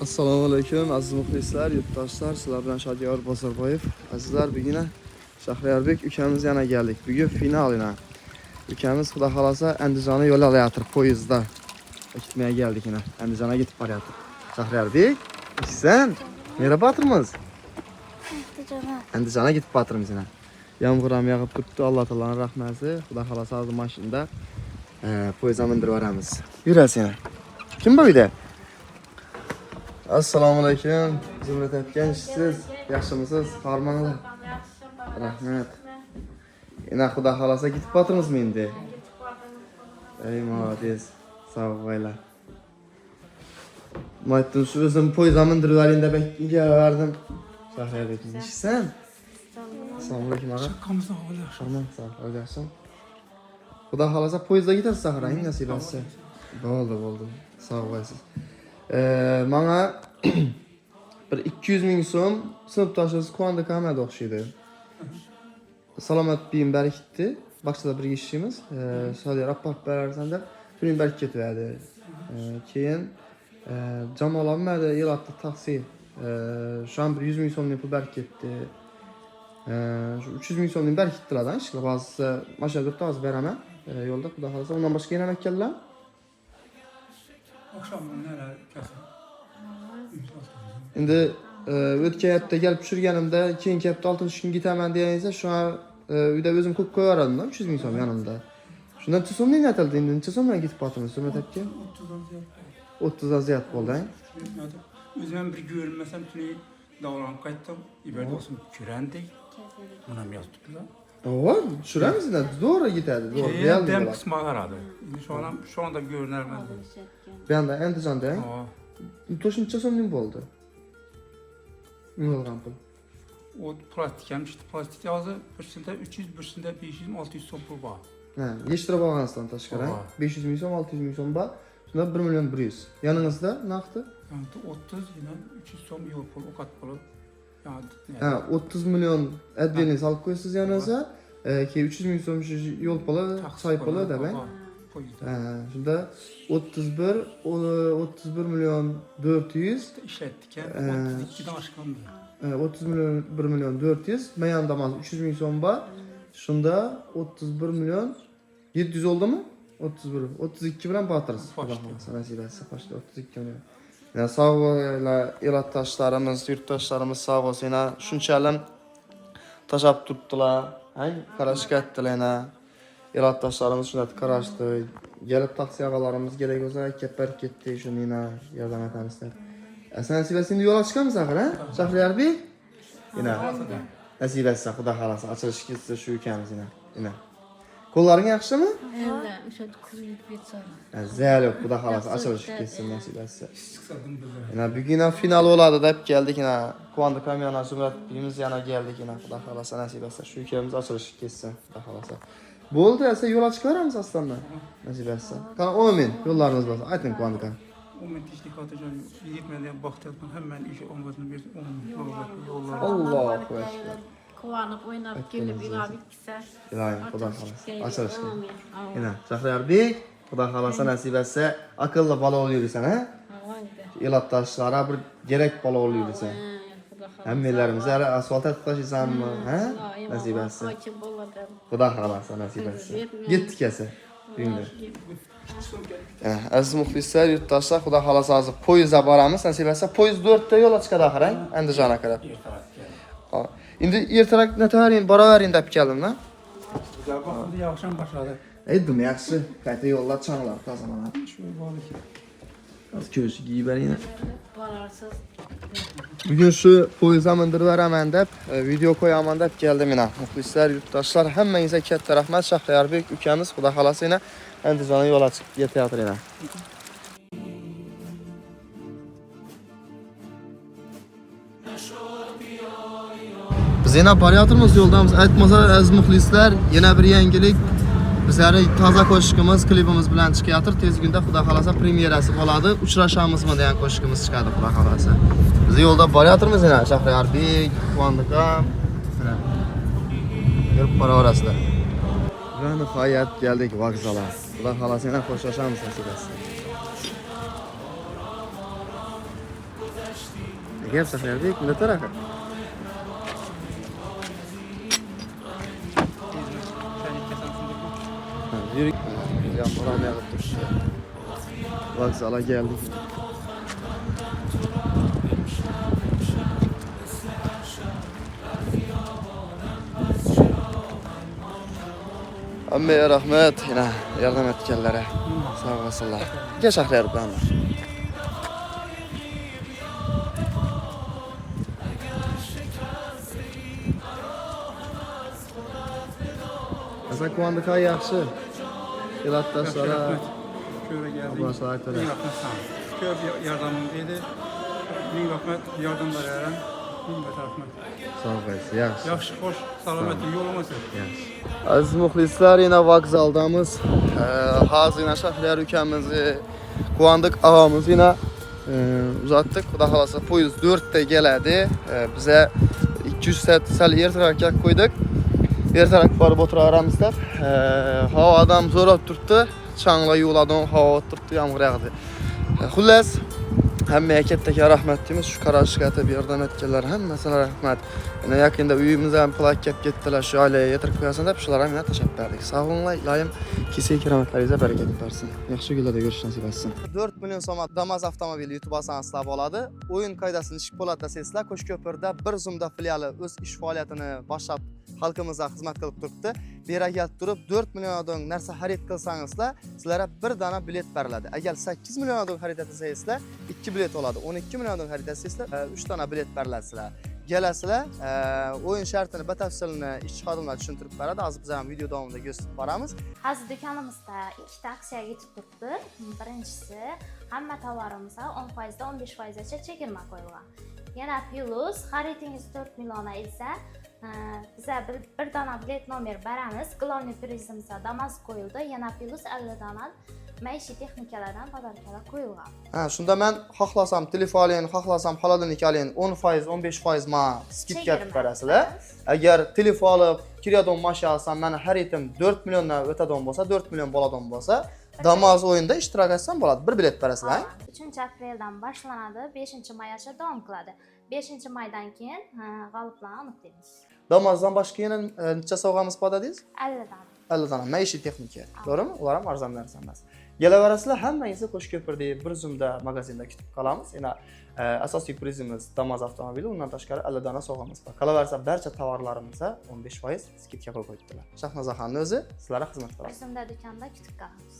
Assalomu alaykum aziz muxlislar, yurtdoshlar, sizlar bilan Shodiyor Bozorboyev. Azizlar, bugun Shahriyarbek ukamiz yana geldik. Bugun final ina. Ukamiz xudo xolasa Andijona yo'l olayotir poyezdda. Gitmeye geldik yine. Andijona gitib borayotir. Shahriyarbek, sen nera batırmız? Andijona gitib batırmız yine. Yağmur ham yağıp turibdi. Alloh taoloning rahmati. Xudo xolasa hozir mashinada poyezdga mindirib boramiz. Yurasiz yana. Kim bu uyda? Assalomu alaykum. Zumrat aka, siz yaxshimisiz? Farmonlar. Rahmat. Ina xudo xolasa gitib batırmizmi endi? Ey молодец. Sağ olinglar. Maytdim shu o'zim poyezdga mindirib olayın deb keldim. Shahriyarbek, nishsan? Assalomu alaykum ağa. Şakamızda hava Tamam, sağ ol. Yaxshi. Xudo xolasa poyezdga ketasiz Sahraning nasib etsa. Bo'ldi. Sağ olasınız. Bana bir 200 ming so'm sinfdoshimiz Quvondiq Ahmad o'xshaydi. Salomat biyim bari ketdi. Baqchada birga ishlaymiz. Sodiq apaq berarsan deb puling bari ketibdi. Keyin Jamol olmadi, Elatda taksi. Şu an bir 100 ming so'mning pul bari ketdi. Şu 300 ming so'mning bari ketdilardan. Ishlar ba'zisi mashina turibdi, hozir beraman. Yo'lda xudo xolasa undan boshqa yana keldilar. Akşam neler kesin. Endi o'tgan hafta kelib tushirganimda keyingi hafta 6 kun ketaman deganingizda shu an uyda o'zim ko'p qo'yardim 300 ming so'm yonimda. Shundan necha so'mdan ataldi endi necha so'mdan ketib qoldingiz Zumrat aka? 30 aziyat bo'ldi. Özüm bir görünmesem tüneyi davranıp kayıttım. İberde olsun kürendik. Buna mı yazdıklar? Ova, tushiramiz endi. To'g'ri ketadi. To'g'ri, real Dem bo'ladi. kısmı aradı. Şu anda görünermez. Bu yanda Andijonda. To'shuncha so'mning bo'ldi. Nima pul? O plastik hem işte plastik yazı birisinde 300, birisinde 500, 600 so'm pul var. Ha, yechtirib olganingizdan tashqari 500 ming so'm, 600 ming so'm bor. Shunda 1 million 100. Yoningizda naqdi? Yani 30 yine 300 so'm yol pul, o kat pulu. Yani Ha, 30 milyon adveniz alıp koyuyorsunuz yanınıza. Ki 300 ming so'm şu yol pulu, çay pulu da ben. Şunda 31 milyon 400. İşlettik yani 32'den aşkındı. 30 milyon 1 milyon 400. Ben yanımda 300 ming so'm var. Şunda 31 milyon 700 oldu mu? 31, 32 bilen batırız. Nasip etse başta 32 milyon. Yani sağ olayla yurttaşlarımız, yurttaşlarımız sağ olsun. Yani şunçalım taşap tuttular. Karışık ettiler. Yurttaşlarımız şuna karıştı. Gelip taksi ağalarımız gerek olsa keper gitti. Şunu yine yardım etmişler. Sen nasip etsin yola çıkar mısın ha? Shahriyarbek? Yine. Nasip etse xudo xolasa açılış gitse şu ülkemiz yine. Kolların yaxshi mı? Evet, işte kuzuyup geçer. Zəl yox, xudo xolasa açılış getsin nasib etsə. Sıksadım böyle. Yine bugün final oladı dep geldik yine. Quvondiq ham yana Zumrat birimiz yana geldik yine xudo xolasa nasib etsə. Şu ülkemiz açılış getsin xudo xolasa. Bo'ldi, esa yo'l ochib ko'ramiz aslında. Nasib etsə. Qani amin. Yo'llarınız bo'lsin. Ayting Quvondiq aka. O müthişlik atacağım. Yetmeden baktırdım hemen işe olmadığını bir yollar. Allahu ekber. Kovanıp oynayıp gelip ilabik giser. İlahi xudo xolasa. Açılış getsin. Yine Shahriyarbek xudo xolasa nasib etsə akıllı bala oluyorsan ha? Elatdaşlara bir gerek bala oluyorsan. Hammelerimiz ara asfalta taşıysanmı ha? Nasib etsə. Xudo xolasa nasib etsə. Getdik esa. Bugün. Aziz muxlislar, yurtdoshlar, xudo xolasa hozir poyezdga boramiz. Nasib etsa poyezd 4 ta yo'l chiqadi axir, Andijona qarab. Endi ertaroq notariyin boravering deb keldim-da. Güzel bak, bu akşam başladı. Aytdim, yaxshi. Qayta yo'llar changlar tozalanadi. Şu balık. Az ko'rishib kiyib beringlar. Bararsız. Bugun shu poyezdga mindirib beraman deb video qo'yaman deb keldim mana. Muxlislar, yurtdoshlar, hammangizga katta rahmat. Shahriyarbek ukamiz xudo xolasa yana Andijona yo'l ochib ketayotir yana. Biz yana borayotirmiz yo'ldamiz. Aytmasa aziz muxlislar, yana bir yangilik. Bizlari toza qo'shiqimiz klipimiz bilan chiqayotir. Tez kunda xudo xolasa premyerasi bo'ladi. Uchrashamizmi degan qo'shiqimiz chiqadi xudo xolasa. Biz yo'lda borayotirmiz yana Shahriyarbek, Quvondiq ham. Yurib boraverasizlar. Va nihoyat keldik vokzalga. Xudo xolasa yana xo'shlashamiz nasib etsa. Gap saqlayardik, bunda taraqa. Yürü. Ya param yağıp duruşu. Vokzala geldik. Ammeye rahmet yine yardım etkenlere. Sağ olasınlar. Geç aklayar planlar. Aslında kuvandık ay yaxşı. Yılattaşlara. Şöyle geldik. Ablası aytara. Ming rahmat sana. Köp yardımın dedi. Ming rahmat yardımlar veren. Ming rahmat. Sağ olasın. Yaxşı. Yaxşı, xoş, salametli yolumuz. Aziz muxlislar, yine vokzaldamız. Hazır yine şahlar ülkemizi, kuvandık ağamızı yine uzattık. Xuda xalasa poyuz 4'te geledi. Bize 200 saat sal ertarak koyduk. Ertarak barıp oturaramiz deb. Havadan zo'rab turibdi. Changla yo'ladan havo turibdi, yomg'ir yog'di. Xullas, hammaga katta rahmat deymiz. Shu qarashga bir yordam etganlar hammasine rahmat. Yine yakında uyimizga ham plaket ketdilar, shu oilaga yetirib qo'yasan deb shular ham tashab berdik. Sog' bo'linglar, iloyim kesik rahmatlaringizni barakat bersin. Yaxshi kunlarda ko'rish nasib etsin. 4 million so'm Damas avtomobili YouTube asanslar bo'ladi. O'yin qoidasini ishib bo'ladi desangizlar, Qo'shko'pirda bir zumda filiali o'z ish faoliyatini boshlab xalqimizga xizmat qilib turibdi. Bu yerga kelib turib 4 million odam narsa xarid qilsangizlar, sizlarga bir dona bilet beriladi. Agar 8 million odam xarid etsangizlar, 2 bilet oladi. 12 million odam xarid etsangizlar, 3 dona bilet beriladi sizlarga. Kelasizlar, o'yin shartini batafsilini ishchi xodimlar tushuntirib beradi. Hozir biz ham video davomida ko'rsatib boramiz. Hozir do'konimizda ikkita aksiya yetib turibdi. Birinchisi, hamma tovarimizga 10% dan 15%gacha chegirma qo'yilgan. Yana plus xaridingiz 4 million esa biza bir dona bilet nomer beramiz. Главный prizimizga Damas qo'yildi. Yana plus 50 dona maishiy texnikalardan podarkalar qo'yilgan. Shunda men xohlasam telefon olayin, xohlasam xolodilnik olayin 10%, 15% ma skidka qilib berasizlar. Agar telefon olib kiradigan mashina olsam, meni xaridim 4 milliondan o'tadigan bo'lsa, 4 million bo'ladigan bo'lsa, Damas o'yinda ishtirok etsam bo'ladi. Bir bilet berasizlar. 3-apreldan boshlanadi, 5-maygacha davom qiladi. 5-maydan keyin g'oliblarni aniqlaymiz. Damasdan boshqa yana necha sovg'amiz bor dedingiz? 50 dona. 50 dona maishiy texnika. To'g'rimi? Ular ham arzon narsa emas. Kelaverasizlar, hammangizni Qo'shko'pirdagi bir zumda magazinda kutib qolamiz. Yana asosiy prizimiz Damas avtomobili, undan tashqari 50 dona sovg'amiz bor. Qolaversa barcha tovarlarimizga 15% skidka qo'yib qo'yibdilar. Shahnozaxonning o'zi sizlarga xizmat qiladi. Bizda do'konda kutib qolamiz.